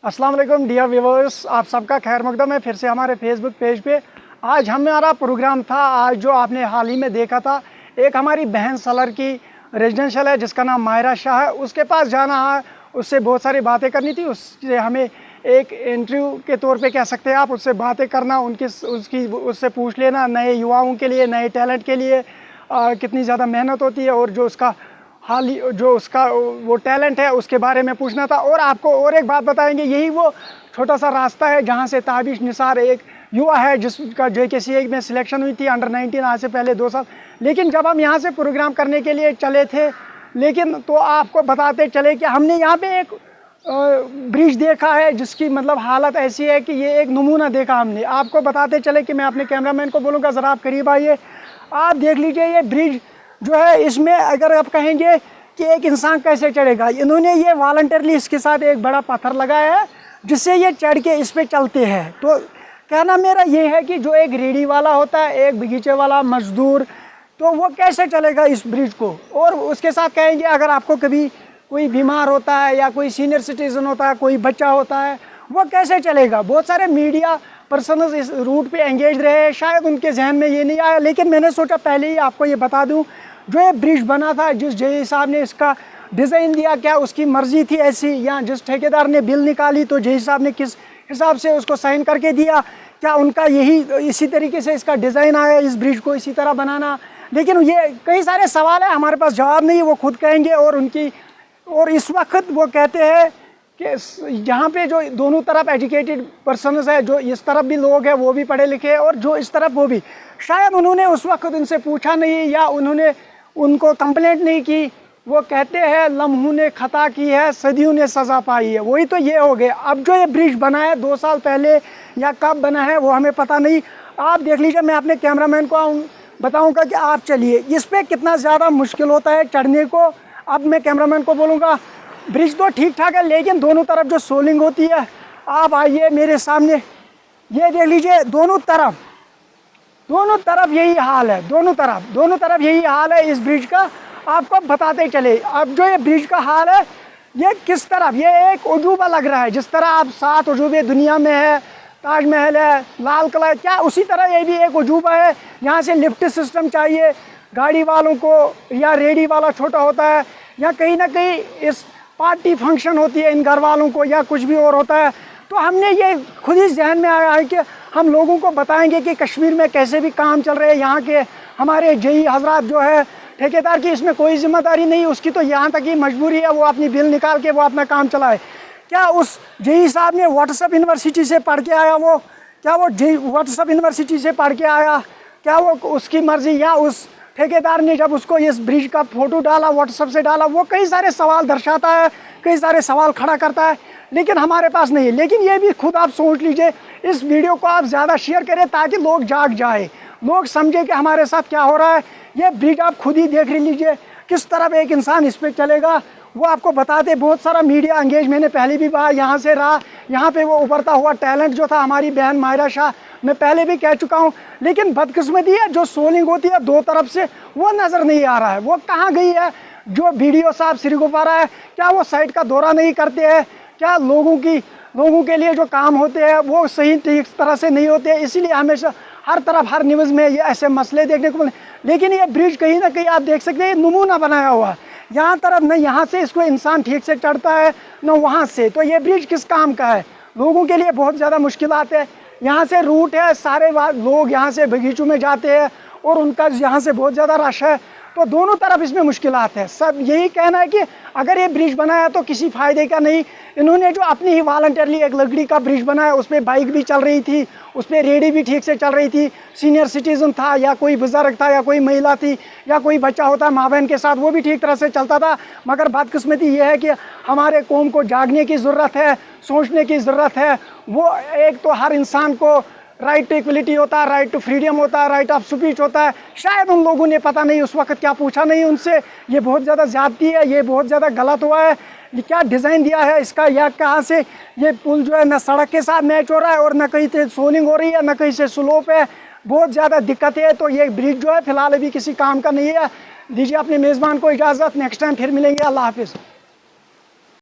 अस्सलाम वालेकुम dear viewers, आप सबका खैर मकदम है फिर से हमारे फेसबुक पेज पे। आज हमारा प्रोग्राम था, आज जो आपने हाल ही में देखा था, एक हमारी बहन सलर की रेजिडेंशियल है जिसका नाम मायरा शाह है। उसके पास जाना है, उससे बहुत सारी बातें करनी थी। उससे हमें एक इंटरव्यू के तौर पे कह सकते हैं आप, उससे बातें करना, उससे पूछ लेना नए युवाओं के लिए, नए टैलेंट के लिए कितनी ज़्यादा मेहनत होती है और जो उसका वो टैलेंट है उसके बारे में पूछना था। और आपको और एक बात बताएंगे, यही वो छोटा सा रास्ता है जहां से ताबिश निसार एक युवा है जिसका JKCA में सिलेक्शन हुई थी अंडर 19 आज से पहले 2 साल। लेकिन जब हम यहां से प्रोग्राम करने के लिए चले थे, लेकिन तो आपको बताते चले कि हमने यहाँ पे एक ब्रिज देखा है जिसकी मतलब हालत ऐसी है कि ये एक नमूना देखा हमने। आपको बताते चले कि मैं अपने कैमरामैन को बोलूँगा ज़रा आप करीब आइए, आप देख लीजिए ये ब्रिज जो है। इसमें अगर आप कहेंगे कि एक इंसान कैसे चढ़ेगा, इन्होंने ये वॉलंटियरली इसके साथ एक बड़ा पत्थर लगाया है जिससे ये चढ़ के इस पे चलते हैं। तो कहना मेरा ये है कि जो एक रेडी वाला होता है, एक बगीचे वाला मजदूर, तो वो कैसे चलेगा इस ब्रिज को। और उसके साथ कहेंगे अगर आपको कभी कोई बीमार होता है या कोई सीनियर सिटीज़न होता है, कोई बच्चा होता है, वो कैसे चलेगा। बहुत सारे मीडिया पर्सनस इस रूट पे एंगेज रहे, शायद उनके जहन में ये नहीं आया, लेकिन मैंने सोचा पहले ही आपको ये बता दूं, जो ये ब्रिज बना था, जिस JE साहब ने इसका डिज़ाइन दिया, क्या उसकी मर्ज़ी थी ऐसी, या जिस ठेकेदार ने बिल निकाली तो JE साहब ने किस हिसाब से उसको साइन करके दिया, क्या उनका यही इसी तरीके से इसका डिज़ाइन आया इस ब्रिज को इसी तरह बनाना। लेकिन ये कई सारे सवाल है, हमारे पास जवाब नहीं, वो खुद कहेंगे। और इस वक्त वो कहते हैं कि यहाँ पे जो दोनों तरफ एजुकेटेड पर्सनस है, जो इस तरफ भी लोग हैं वो भी पढ़े लिखे हैं और जो इस तरफ वो भी, शायद उन्होंने उस वक्त उनसे पूछा नहीं या उन्होंने उनको कंप्लेंट नहीं की। वो कहते हैं लम्हों ने खता की है, सदियों ने सज़ा पाई है। वही तो ये हो गया। अब जो ये ब्रिज बना है 2 साल पहले या कब बना है वो हमें पता नहीं। आप देख लीजिए, मैं अपने कैमरामैन को बताऊँगा कि आप चलिए, इस पर कितना ज़्यादा मुश्किल होता है चढ़ने को। अब मैं कैमरामैन को बोलूँगा, ब्रिज तो ठीक ठाक है लेकिन दोनों तरफ जो सोलिंग होती है, आप आइए मेरे सामने, ये देख लीजिए दोनों तरफ यही हाल है। दोनों तरफ यही हाल है इस ब्रिज का। आपको बताते चले, अब जो ये ब्रिज का हाल है, ये किस तरफ, ये एक अजूबा लग रहा है। जिस तरह आप 7 अजूबे दुनिया में है, ताजमहल है, लाल किला है, क्या उसी तरह ये भी एक अजूबा है। यहाँ से लिफ्ट सिस्टम चाहिए गाड़ी वालों को, या रेडी वाला छोटा होता है, या कहीं ना कहीं इस पार्टी फंक्शन होती है इन घर वालों को, या कुछ भी और होता है। तो हमने ये खुद ही जहन में आया है कि हम लोगों को बताएंगे कि कश्मीर में कैसे भी काम चल रहे हैं। यहाँ के हमारे JE हजरात जो है, ठेकेदार की इसमें कोई जिम्मेदारी नहीं, उसकी तो यहाँ तक ही मजबूरी है वो अपनी बिल निकाल के वो अपना काम चलाए। क्या उस JE साहब ने व्हाट्सएप यूनिवर्सिटी से पढ़ के आया, क्या वो व्हाट्सएप यूनिवर्सिटी से पढ़ के आया, क्या वो उसकी मर्जी, या उस ठेकेदार ने जब उसको इस ब्रिज का फोटो डाला व्हाट्सएप से डाला। वो कई सारे सवाल दर्शाता है, कई सारे सवाल खड़ा करता है, लेकिन हमारे पास नहीं है। लेकिन ये भी खुद आप सोच लीजिए, इस वीडियो को आप ज़्यादा शेयर करें ताकि लोग जाग जाए, लोग समझे कि हमारे साथ क्या हो रहा है। ये ब्रिज आप खुद ही देख लीजिए किस तरफ एक इंसान इस पर चलेगा, वो आपको बताते। बहुत सारा मीडिया एंगेज मैंने पहले भी कहा यहाँ से रहा, यहाँ पे वो उभरता हुआ टैलेंट जो था हमारी बहन मायरा शाह, मैं पहले भी कह चुका हूँ। लेकिन बदकिस्मती है, जो सोलिंग होती है 2 तरफ से, वो नज़र नहीं आ रहा है। वो कहाँ गई है जो BDO साहब सिरगुफारा है, क्या वो साइट का दौरा नहीं करते हैं, क्या लोगों के लिए जो काम होते हैं वो सही ठीक तरह से नहीं होते हैं। इसीलिए हमेशा हर तरफ हर न्यूज़ में ये ऐसे मसले देखने को मिले। लेकिन ये ब्रिज कहीं ना कहीं आप देख सकते हैं नमूना बनाया हुआ है। यहाँ तरफ न यहाँ से इसको इंसान ठीक से चढ़ता है न वहाँ से, तो ये ब्रिज किस काम का है। लोगों के लिए बहुत ज़्यादा मुश्किलात है। यहाँ से रूट है, सारे लोग यहाँ से बगीचों में जाते हैं और उनका यहाँ से बहुत ज़्यादा रश है। तो दोनों तरफ इसमें मुश्किलात है। सब यही कहना है कि अगर ये ब्रिज बनाया तो किसी फ़ायदे का नहीं। इन्होंने जो अपनी ही वॉलंटियरली एक लकड़ी का ब्रिज बनाया, उस पर बाइक भी चल रही थी, उस पर रेडी भी ठीक से चल रही थी, सीनियर सिटीज़न था या कोई बुज़ुर्ग था या कोई महिला थी या कोई बच्चा होता माँ बहन के साथ, वो भी ठीक तरह से चलता था। मगर बदकिस्मती ये है कि हमारे कौम को जागने की ज़रूरत है, सोचने की ज़रूरत है। वो एक तो हर इंसान को राइट टू इक्वलिटी होता है, राइट टू फ्रीडम होता है, राइट ऑफ स्पीच होता है। शायद उन लोगों ने पता नहीं उस वक्त क्या पूछा नहीं उनसे। ये बहुत ज़्यादा ज़्यादती है, ये बहुत ज़्यादा गलत हुआ है। ये क्या डिज़ाइन दिया है इसका, या कहाँ से ये पुल जो है न सड़क के साथ मैच हो रहा है और न कहीं से सोलिंग हो रही है, न कहीं से स्लोप है, बहुत ज़्यादा दिक्कत है। तो ये ब्रिज जो है फ़िलहाल अभी किसी काम का नहीं है। दीजिए अपने मेज़बान को इजाज़त, नेक्स्ट टाइम फिर मिलेंगे। अल्लाह हाफिज़।